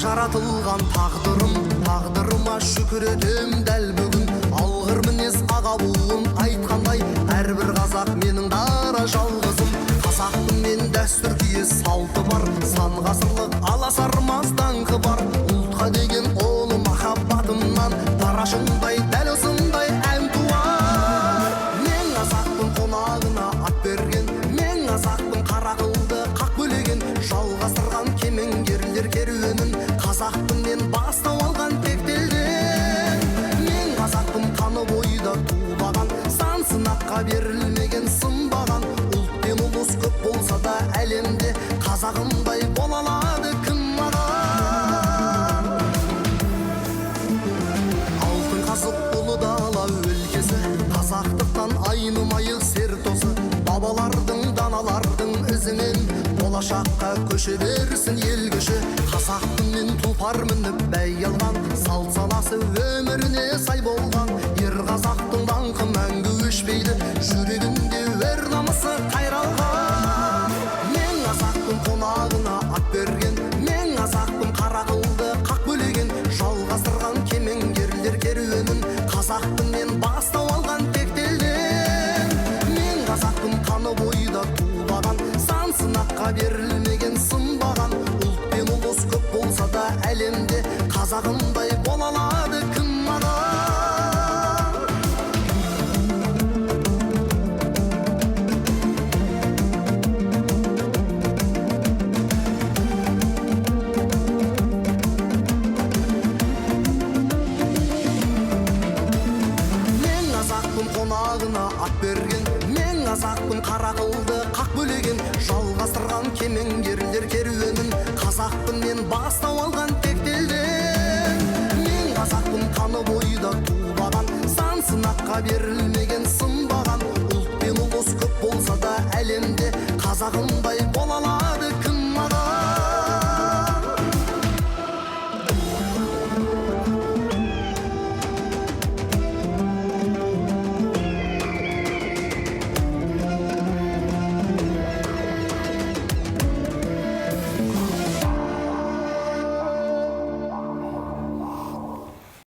жаратылған тағдырыма шүкір етем дәл бүгін. Алғыр мінез аға буын айтқандай, әрбір қазақ менің дара жалғызым. Қазақтың мен дәстүр киіз салты бар, сан ғасырлық аласармас даңқы бар. Ұлтқа деген олы махаббатымнан парашындай дәл осындай ән туар. Мен қазақтың қонағына ат берген, мен қазақтың қара қылды қақ бөлеген, жалғастырған кемеңгерлер керуенін қазақтың мен бастау алған тектелден. Мен қазақтың қаны бойда тулаған, сан сынаққа берілмеген сынбаған. Ұлт пен ұлыс көп болса да әлемде қазағымдай бола алады кім маған? Алтын қазық ұлы дала өлкесі, қазақтықтан айнымайық сер тосы. Бабалардың даналардың ізімен болашаққа көше берсін ел күші. Қазақтың мен тұлпар мініп бәй алған, салт саласы өміріне сай болған. Ер қазақтың даңқы мәңгі өшпейді, жүрегінде өр намысы қайралған. Мен қазақтың қонағына ат берген, мен қазақтың қара қылды қақ бөлеген, жалғастырған кемеңгерлер керуенін қазақтың мен бастау алған тектелден. Мен қазақтың қаны бойда тулаған, сан сынаққа берілмеген сынбаған. Ұлт пен ұлыс көп болса да әлемде қазағымдай бола алады кім маған? Мен қазақтың қонағына ат берген, мен қазақтың қара қылды қақ бөлеген, жалғастырған кемеңгерлер керуенін қазақтың мен бастау алған тектелден. Мен қазақтың қаны бойда тулаған, сан сынаққа берілмеген сынбаған. Ұлт пен ұлыс көп болса да әлемде қазағым